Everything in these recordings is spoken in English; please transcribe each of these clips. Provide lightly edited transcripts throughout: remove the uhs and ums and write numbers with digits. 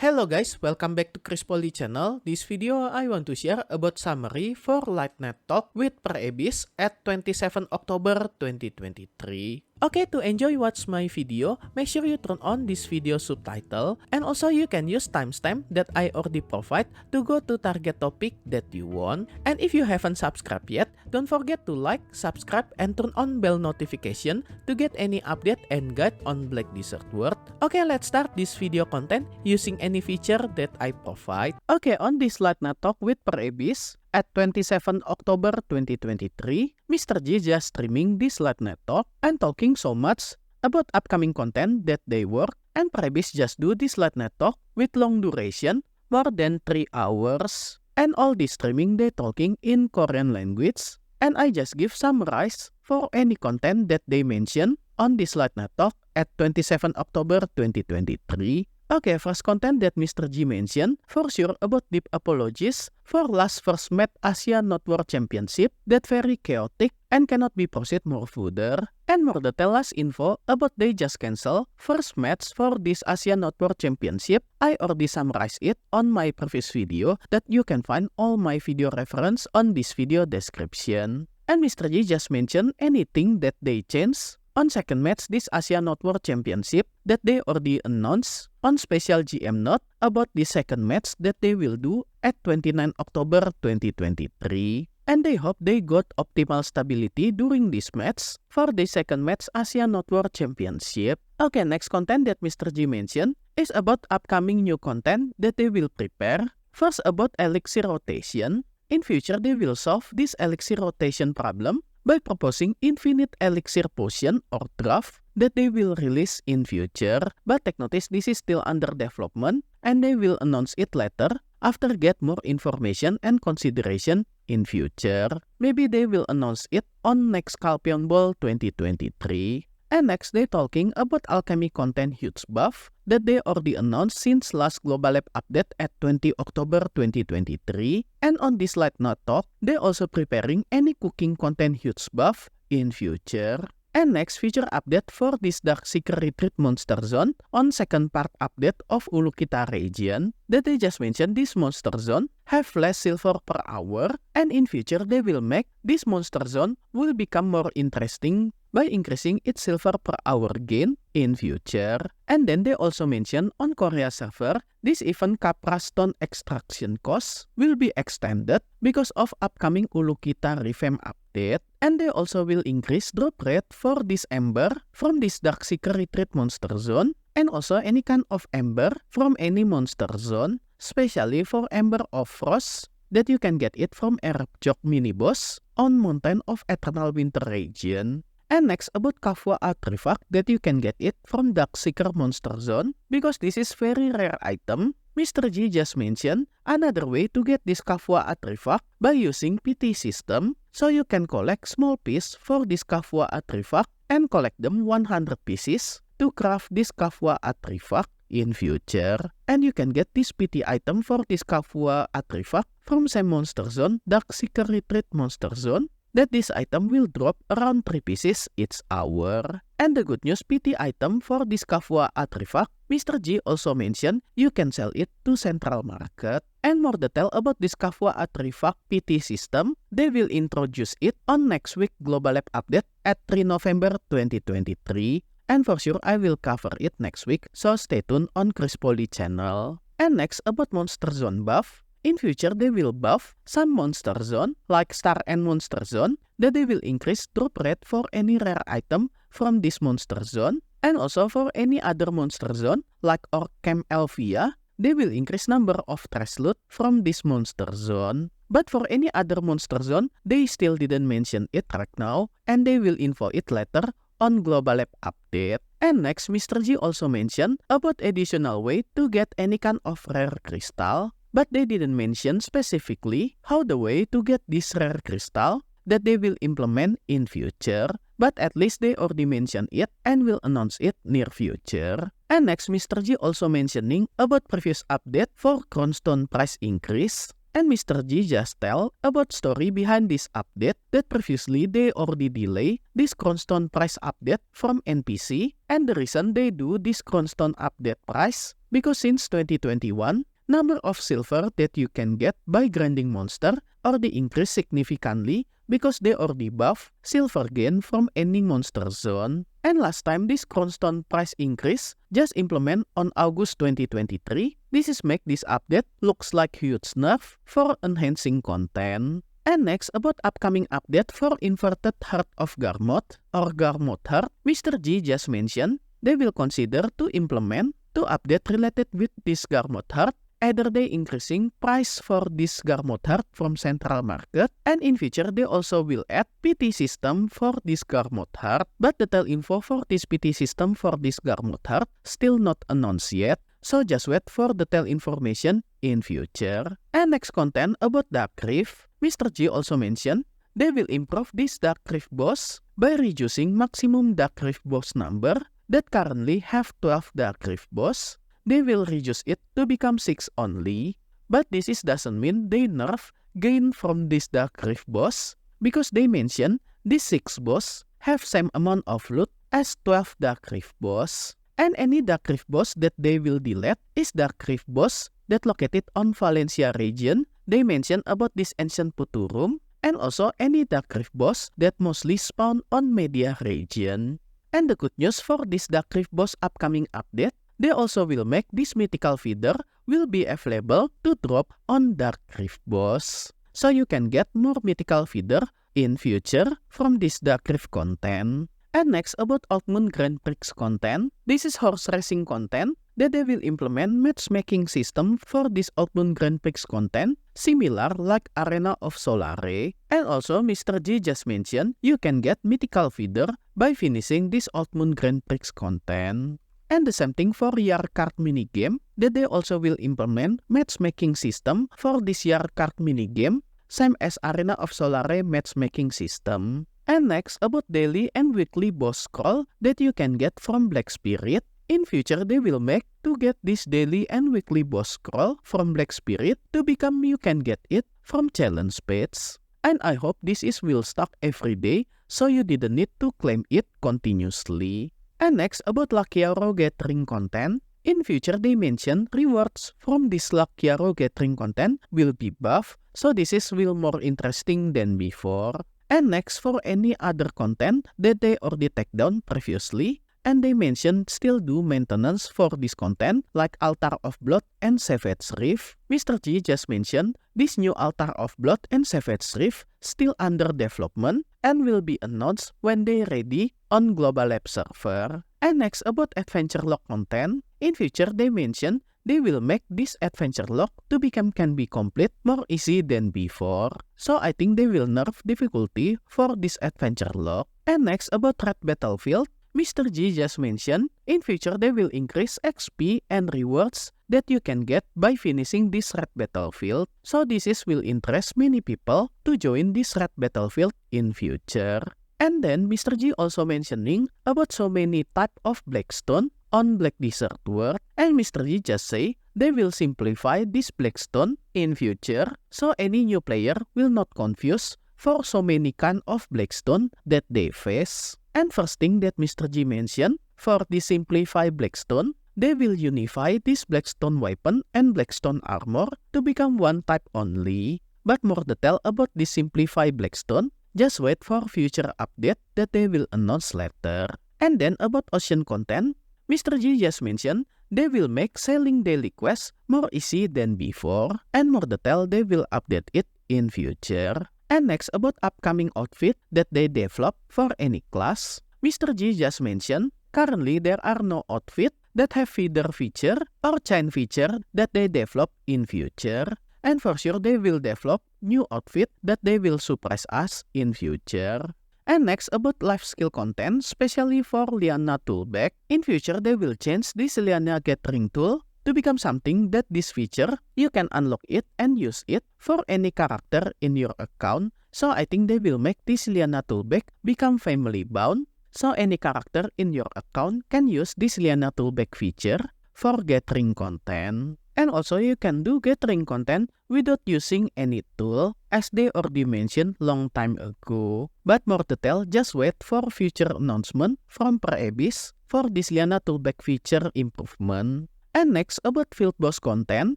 Hello guys, welcome back to Chris Poly channel. This video I want to share about summary for LightNet Talk with Perebis at 27 October 2023. Okay, to enjoy watch my video, make sure you turn on this video subtitle, and also you can use timestamp that I already provide to go to target topic that you want. And if you haven't subscribed yet, don't forget to like, subscribe, and turn on bell notification to get any update and guide on Black Desert World. Okay, let's start this video content using any feature that I provide. Okay, on this LightNet Talk with Perebis at 27 October 2023, Mr. G just streaming this LightNet Talk and talking so much about upcoming content that they work, and Perebis just do this LightNet Talk with long duration, more than 3 hours, and all this streaming they talking in Korean language, and I just give summarize for any content that they mention on this LightNet Talk at 27 October 2023. Okay, first content that Mr. G mentioned, for sure about deep apologies for last first match Asia Not World Championship that very chaotic and cannot be proceed more further. And more detail last info about they just cancel first match for this Asia Not World Championship. I already summarized it on my previous video that you can find all my video reference on this video description. And Mr. G just mentioned anything that they change on second match this Asia Not World Championship that they already announced on special GM note about the second match that they will do at 29 October 2023. And they hope they got optimal stability during this match for the second match Asia Not World Championship. Okay, next content that Mr. G mentioned is about upcoming new content that they will prepare. First about elixir rotation. In future, they will solve this elixir rotation problem by proposing infinite elixir potion or draft that they will release in future. But take notice, this is still under development and they will announce it later after get more information and consideration in future. Maybe they will announce it on next Calpion Ball 2023. And next, they talking about alchemy content huge buff that they already announced since last Global Lab update at 20 October 2023. And on this LightNet Talk, they also preparing any cooking content huge buff in future. And next, feature update for this Darkseeker Retreat Monster Zone on second part update of Ulukita region that they just mentioned this Monster Zone have less silver per hour, and in future they will make this Monster Zone will become more interesting by increasing its silver per hour gain in future. And then they also mention on Korea server, this event Capra Stone extraction cost will be extended because of upcoming Ulukita revamp update. And they also will increase drop rate for this ember from this Darkseeker Retreat Monster Zone, and also any kind of ember from any monster zone, especially for Ember of Frost that you can get it from Arab Jog mini boss on Mountain of Eternal Winter region. And next about Kafua artifact that you can get it from Darkseeker Monster Zone because this is very rare item. Mr. G just mentioned another way to get this Kafua artifact by using PT system, so you can collect small piece for this Kafua artifact and collect them 100 pieces to craft this Kafua artifact in future. And you can get this PT item for this Kafua artifact from same monster zone, Darkseeker Retreat Monster Zone, that this item will drop around 3 pieces each hour. And the good news, PT item for this Kafua artifact, Mr. G also mentioned you can sell it to central market. And more detail about this Kafua artifact PT system, they will introduce it on next week Global Lab update at 3 November 2023. And for sure, I will cover it next week, so stay tuned on Chris Poly channel. And next about Monster Zone buff. In future, they will buff some Monster Zone, like Star and Monster Zone, that they will increase drop rate for any rare item from this Monster Zone. And also for any other Monster Zone, like Orc Camp Elvia, they will increase number of trash loot from this Monster Zone. But for any other Monster Zone, they still didn't mention it right now, and they will info it later on Global Lab update. And next, Mr. G also mentioned about additional way to get any kind of rare crystal, but they didn't mention specifically how the way to get this rare crystal that they will implement in future, but at least they already mentioned it and will announce it near future. And next, Mr. G also mentioning about previous update for Crownstone price increase And Mr. G just tell about story behind this update that previously they already delay this Crownstone price update from NPC, and the reason they do this Crownstone update price because since 2021, number of silver that you can get by grinding monster already increased significantly because they already buff silver gain from any monster zone. And last time this Crownstone price increase just implement on August 2023. This is make this update looks like huge nerf for enhancing content. And next about upcoming update for Inverted Heart of Garmoth or Garmoth Heart, Mr. G just mentioned they will consider to implement to update related with this Garmoth Heart. Either they increasing price for this Garmoth Heart from central market, and in future they also will add PT system for this Garmoth Heart. But detail info for this PT system for this Garmoth Heart still not announced yet, so just wait for detailed information in future. And next content about Dark Rift, Mr. G also mentioned they will improve this Dark Rift boss by reducing maximum Dark Rift boss number that currently have 12 Dark Rift boss. They will reduce it to become 6 only, but this doesn't mean they nerf gain from this Dark Rift boss, because they mention this 6 boss have same amount of loot as 12 Dark Rift boss. And any Dark Rift boss that they will delete is Dark Rift boss that located on Valencia region. They mention about this Ancient Futurum, and also any Dark Rift boss that mostly spawn on Media region. And the good news for this Dark Rift boss upcoming update, they also will make this mythical feeder will be available to drop on Dark Rift boss. So you can get more mythical feeder in future from this Dark Rift content. And next about Old-Moon Grand Prix content, this is horse racing content that they will implement matchmaking system for this Old-Moon Grand Prix content, similar like Arena of Solare. And also Mr. G just mentioned you can get mythical feeder by finishing this Old-Moon Grand Prix content. And the same thing for Yar card minigame, that they also will implement matchmaking system for this Yar card minigame, same as Arena of Solare matchmaking system. And next about daily and weekly boss scroll that you can get from Black Spirit. In future they will make to get this daily and weekly boss scroll from Black Spirit to become you can get it from challenge page. And I hope this will stock every day, so you didn't need to claim it continuously. And next about Lucky Arrow Gathering content. In future they mention rewards from this Lucky Arrow Gathering content will be buff, so this will more interesting than before. And next for any other content that they already take down previously, and they mention still do maintenance for this content like Altar of Blood and Savage Rift. Mr. G just mentioned this new Altar of Blood and Savage Rift still under development and will be announced when they ready on Global Lab server. And next about Adventure Log content, in future they mention they will make this Adventure Log to become can be complete more easy than before. So I think they will nerf difficulty for this Adventure Log. And next about Red Battlefield, Mr. G just mentioned in future they will increase XP and rewards that you can get by finishing this Red Battlefield. So this will interest many people to join this Red Battlefield in future. And then Mr. G also mentioning about so many type of Blackstone on Black Desert World, and Mr. G just say they will simplify this Blackstone in future, so any new player will not confuse for so many kind of Blackstone that they face. And first thing that Mr. G mentioned, for the simplified Blackstone, they will unify this Blackstone weapon and Blackstone armor to become one type only. But more detail about this simplified Blackstone, just wait for future update that they will announce later. And then about Ocean content, Mr. G just mentioned they will make selling daily quests more easy than before, and more detail they will update it in future. And next about upcoming outfit that they develop for any class, Mr. G just mentioned currently there are no outfit that have feeder feature or chain feature that they develop in future. And for sure they will develop new outfit that they will surprise us in future. And next about life skill content, especially for Liana Toolbag. In future they will change this Liana Gathering tool to become something that this feature you can unlock it and use it for any character in your account. So I think they will make this Liana Toolbag become family bound, so any character in your account can use this Liana Toolbag feature for gathering content. And also you can do gathering content without using any tool, as they already mentioned long time ago. But more detail, just wait for future announcement from PerAbyss for this Liana Toolback feature improvement. And next about field boss content,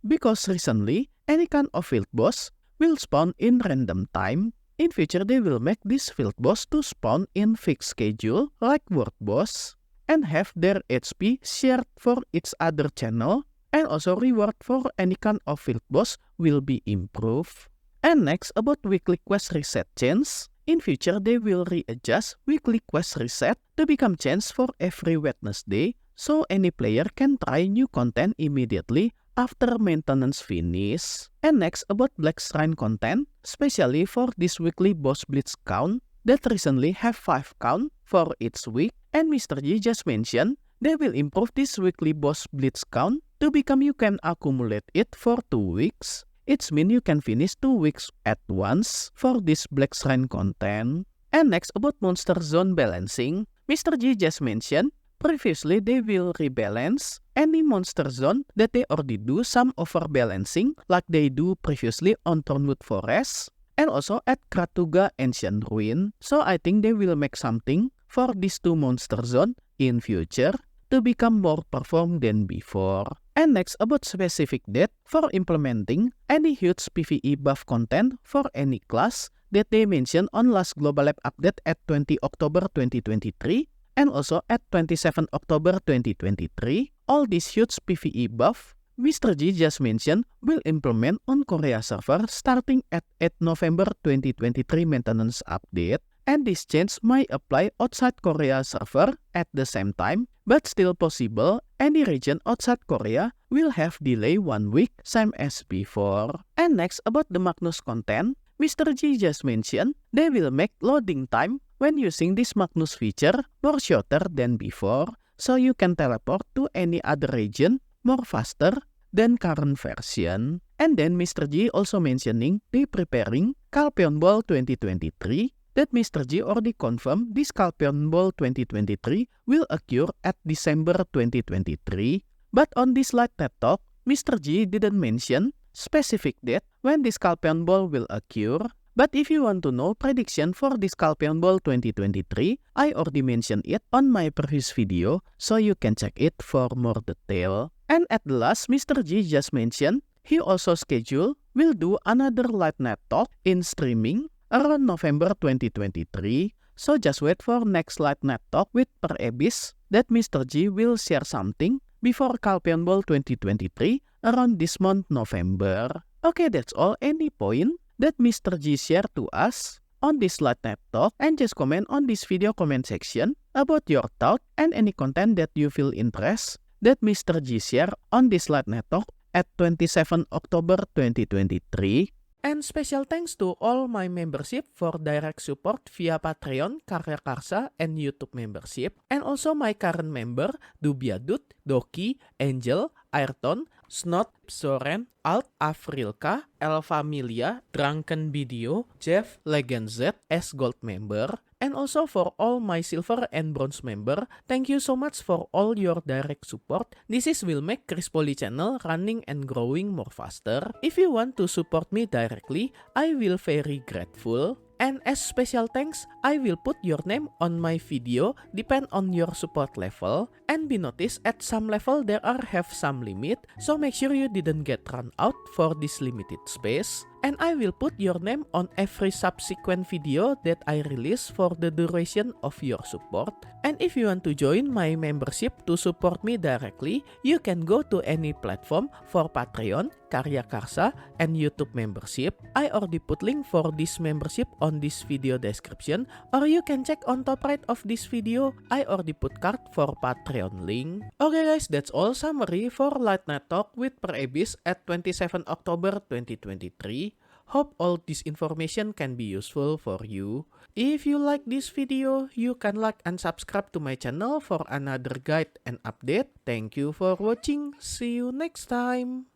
because recently any kind of field boss will spawn in random time. In future they will make this field boss to spawn in fixed schedule like word boss and have their HP shared for each other channel, and also reward for any kind of field boss will be improved. And next about weekly quest reset change. In future they will readjust weekly quest reset to become change for every Wednesday, so any player can try new content immediately after maintenance finish. And next about Black Shrine content, especially for this weekly boss blitz count that recently have 5 count for each week, and Mr. G just mentioned they will improve this weekly boss blitz count to become you can accumulate it for 2 weeks. It means you can finish 2 weeks at once for this Black Shrine content. And next about monster zone balancing, Mr. G just mentioned previously they will rebalance any monster zone that they already do some overbalancing like they do previously on Thornwood Forest and also at Kratuga Ancient Ruin. So I think they will make something for these 2 monster zone in future to become more perform than before. And next about specific date for implementing any huge PvE buff content for any class that they mentioned on last Global Lab update at 20 October 2023 and also at 27 October 2023. All these huge PvE buff Mr. G just mentioned will implement on Korea server starting at 8 November 2023 maintenance update. And this change might apply outside Korea server at the same time, but still possible any region outside Korea will have delay 1 week, same as before. And next about the Magnus content, Mr. G just mentioned they will make loading time when using this Magnus feature more shorter than before, so you can teleport to any other region more faster than current version. And then Mr. G also mentioning they preparing Calpheon Ball 2023, that Mr. G already confirmed this Calpheon Ball 2023 will occur at December 2023. But on this light TED Talk, Mr. G didn't mention specific date when this Calpheon Ball will occur. But if you want to know prediction for this Calpheon Ball 2023, I already mentioned it on my previous video, so you can check it for more detail. And at the last, Mr. G just mentioned he also schedule will do another Light Night Talk in streaming around November 2023. So just wait for next Light Night Talk with PerAbyss that Mr. G will share something before Calpheon Ball 2023 around this month November. Okay, that's all. Any point that Mr. G shared to us on this Light Night Talk, and just comment on this video comment section about your thought and any content that you feel interest that Mr. G share on this Light Night Talk at 27 October 2023. And special thanks to all my membership for direct support via Patreon, Karya Karsa, and YouTube membership. And also my current member, Dubiadut, Doki, Angel, Ayrton, Snot, Soren, Alt, Afrilka, Elfamilia, Drunken Video, Jeff, Legend Z as Gold member. And also for all my Silver and Bronze member, thank you so much for all your direct support. This will make Chris Poly channel running and growing more faster. If you want to support me directly, I will very grateful. And as special thanks, I will put your name on my video depend on your support level. And be noticed at some level there are have some limit, so make sure you didn't get run out for this limited space. And I will put your name on every subsequent video that I release for the duration of your support. And if you want to join my membership to support me directly, you can go to any platform for Patreon, Karya Karsa, and YouTube membership. I already put link for this membership on this video description, or you can check on top right of this video. I already put card for Patreon link. Okay guys, that's all summary for Light Night Talk with PerAbyss at 27 October 2023. Hope all this information can be useful for you. If you like this video, you can like and subscribe to my channel for another guide and update. Thank you for watching. See you next time.